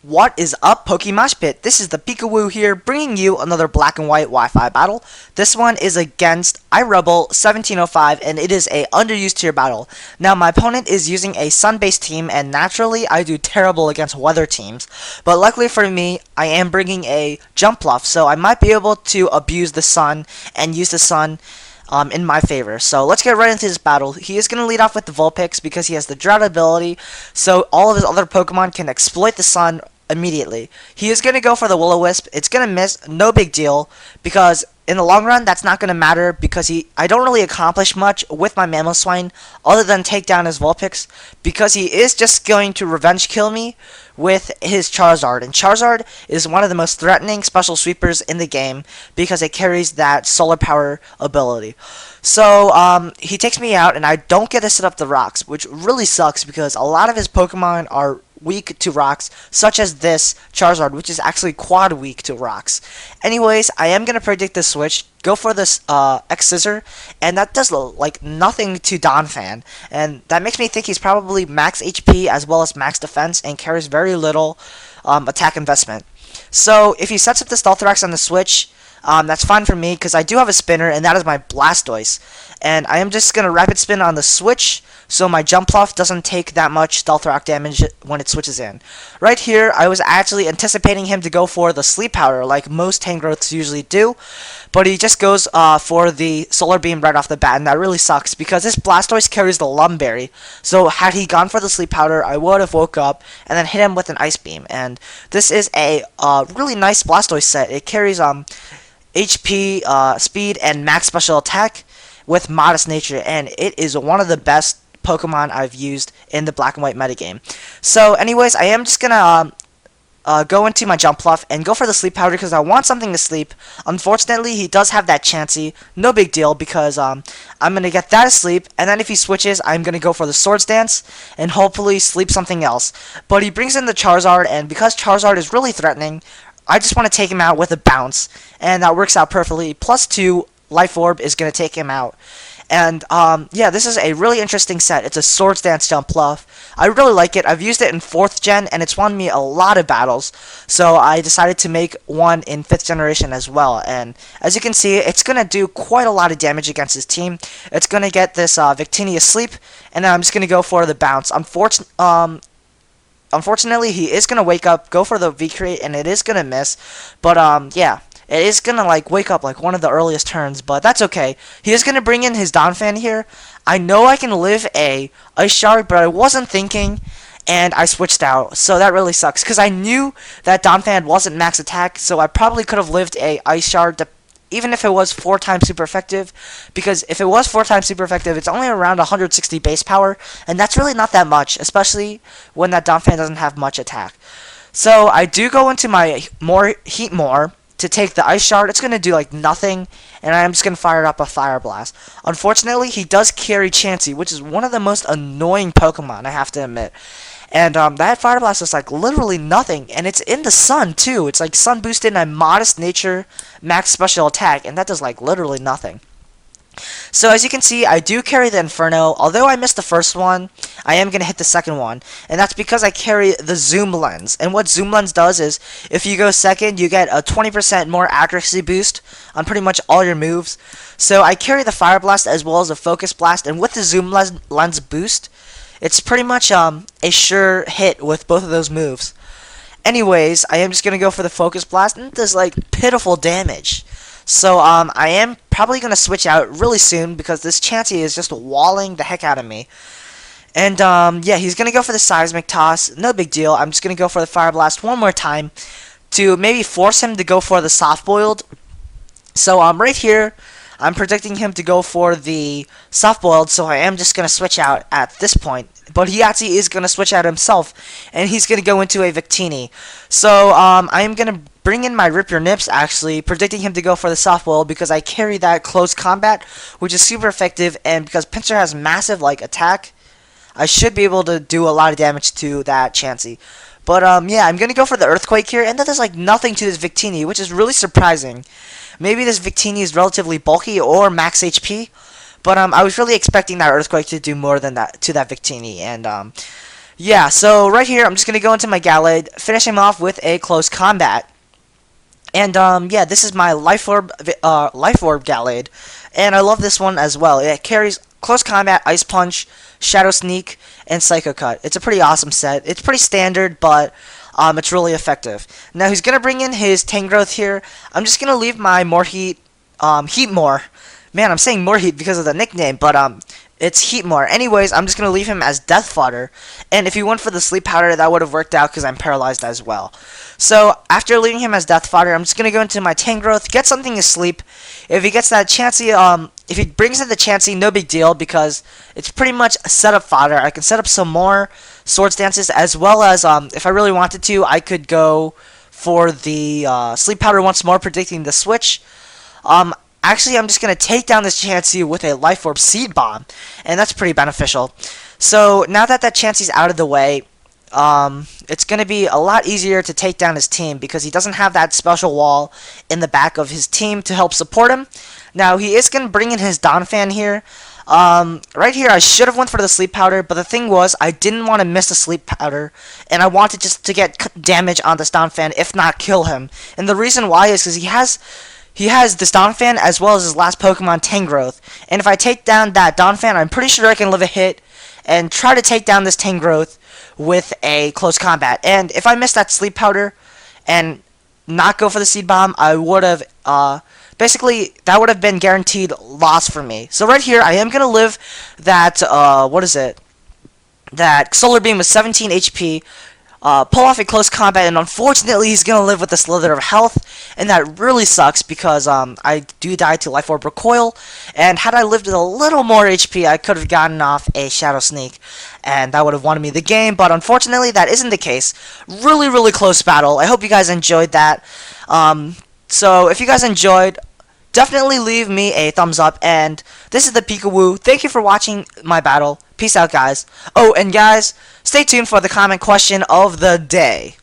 What is up, PokeMoshPit? This is ThePikaWu here, bringing you another black and white Wi-Fi battle. This one is against iRebel1705, and it is a underused tier battle. Now, my opponent is using a sun-based team, and naturally, I do terrible against weather teams. But luckily for me, I am bringing a jump bluff, so I might be able to abuse the sun and use the sun in my favor. So let's get right into this battle. He is going to lead off with the Vulpix because he has the drought ability, so all of his other Pokemon can exploit the sun immediately. He is going to go for the Will-O-Wisp. It's going to miss, no big deal, because in the long run that's not going to matter because I don't really accomplish much with my Mamoswine other than take down his Vulpix, because he is just going to revenge kill me with his Charizard, and Charizard is one of the most threatening special sweepers in the game because it carries that solar power ability. So he takes me out and I don't get to set up the rocks, which really sucks because a lot of his Pokemon are weak to rocks, such as this Charizard, which is actually quad weak to rocks. Anyways, I am going to predict the switch, go for this X-Scissor, and that does like nothing to Donphan, and that makes me think he's probably max HP as well as max defense and carries very little attack investment. So if he sets up the Stealthrax on the switch, that's fine for me because I do have a spinner, and that is my Blastoise. And I am just going to rapid spin on the switch so my jump bluff doesn't take that much stealth rock damage when it switches in. Right here, I was actually anticipating him to go for the sleep powder like most Tangrowths usually do, but he just goes for the solar beam right off the bat, and that really sucks because this Blastoise carries the Lumberry. So had he gone for the sleep powder, I would have woke up and then hit him with an ice beam. And this is a really nice Blastoise set. It carries HP, speed, and max special attack with modest nature, and it is one of the best Pokemon I've used in the black and white metagame. So anyways, I am just gonna go into my jump bluff and go for the sleep powder because I want something to sleep. Unfortunately, he does have that Chansey. No big deal because I'm gonna get that asleep, and then if he switches, I'm gonna go for the Swords Dance and hopefully sleep something else. But he brings in the Charizard, and because Charizard is really threatening, I just want to take him out with a bounce, and that works out perfectly. +2 Life Orb is going to take him out. And yeah, this is a really interesting set. It's a Swords Dance jump bluff. I really like it. I've used it in 4th gen, and it's won me a lot of battles. So I decided to make one in 5th generation as well. And as you can see, it's going to do quite a lot of damage against his team. It's going to get this Victini asleep, and then I'm just going to go for the bounce. Unfortunately, he is going to wake up, go for the V-Create, and it is going to miss. But, yeah, it is going to, like, wake up, like, one of the earliest turns, but that's okay. He is going to bring in his Donphan here. I know I can live a Ice Shard, but I wasn't thinking, and I switched out. So that really sucks, because I knew that Donphan wasn't max attack, so I probably could have lived a Ice Shard even if it was 4 times super effective, because if it was 4 times super effective, it's only around 160 base power, and that's really not that much, especially when that Donphan doesn't have much attack. So I do go into my Heat More to take the Ice Shard. It's going to do like nothing, and I'm just going to fire up a Fire Blast. Unfortunately, he does carry Chansey, which is one of the most annoying Pokemon, I have to admit. And that Fire Blast is like literally nothing, and it's in the sun too. It's like sun boosted and a modest nature max special attack, and that does like literally nothing. So as you can see, I do carry the Inferno. Although I missed the first one, I am going to hit the second one, and that's because I carry the Zoom Lens. And what Zoom Lens does is, if you go second, you get a 20% more accuracy boost on pretty much all your moves. So I carry the Fire Blast as well as the Focus Blast, and with the Zoom Lens boost, it's pretty much a sure hit with both of those moves. Anyways, I am just going to go for the Focus Blast, and it does like pitiful damage. So I am probably going to switch out really soon because this Chansey is just walling the heck out of me. And yeah, he's going to go for the Seismic Toss. No big deal. I'm just going to go for the Fire Blast one more time to maybe force him to go for the Soft Boiled. So right here, I'm predicting him to go for the Soft Boiled, so I am just going to switch out at this point. But he actually is going to switch out himself, and he's going to go into a Victini. So I am going to bring in my Rip Your Nips, actually, predicting him to go for the Soft Boiled because I carry that Close Combat, which is super effective, and because Pinsir has massive like attack, I should be able to do a lot of damage to that Chansey. But yeah, I'm going to go for the Earthquake here, and that does like nothing to this Victini, which is really surprising. Maybe this Victini is relatively bulky or max HP, but I was really expecting that Earthquake to do more than that to that Victini, and Yeah, so right here, I'm just gonna go into my Gallade, finish him off with a close combat. And yeah, this is my Life Orb Gallade, and I love this one as well. It carries Close Combat, Ice Punch, Shadow Sneak, and Psycho Cut. It's a pretty awesome set. It's pretty standard, but it's really effective. Now he's gonna bring in his Tangrowth here. I'm just gonna leave my Heatmore. Man, I'm saying more heat because of the nickname, but it's Heatmore. Anyways, I'm just gonna leave him as Death Fodder, and if he went for the Sleep Powder, that would have worked out because I'm paralyzed as well. So after leaving him as Death Fodder, I'm just gonna go into my Tangrowth, get something to sleep. If he gets that Chansey, if he brings in the Chansey, no big deal because it's pretty much a setup fodder. I can set up some more Swords Dances as well as if I really wanted to, I could go for the Sleep Powder once more, predicting the switch. Actually, I'm just going to take down this Chansey with a Life Orb Seed Bomb, and that's pretty beneficial. So, now that Chansey's out of the way, it's going to be a lot easier to take down his team because he doesn't have that special wall in the back of his team to help support him. Now, he is going to bring in his Donphan here. Right here, I should have went for the Sleep Powder, but the thing was, I didn't want to miss the Sleep Powder, and I wanted just to get damage on this Donphan, if not kill him. And the reason why is because he has this Donphan as well as his last Pokemon, Tangrowth. And if I take down that Donphan, I'm pretty sure I can live a hit and try to take down this Tangrowth with a close combat. And if I miss that Sleep Powder and not go for the Seed Bomb, I would have, basically, that would have been guaranteed loss for me. So right here, I am going to live that, that Solar Beam with 17 HP, pull off a close combat, and unfortunately he's going to live with the Slither of Health, and that really sucks because I do die to Life Orb Recoil, and had I lived with a little more HP, I could have gotten off a Shadow Sneak, and that would have won me the game, but unfortunately that isn't the case. Really, really close battle. I hope you guys enjoyed that. So if you guys enjoyed, definitely leave me a thumbs up, and this is ThePikaWu. Thank you for watching my battle. Peace out, guys. Oh, and guys, stay tuned for the comment question of the day.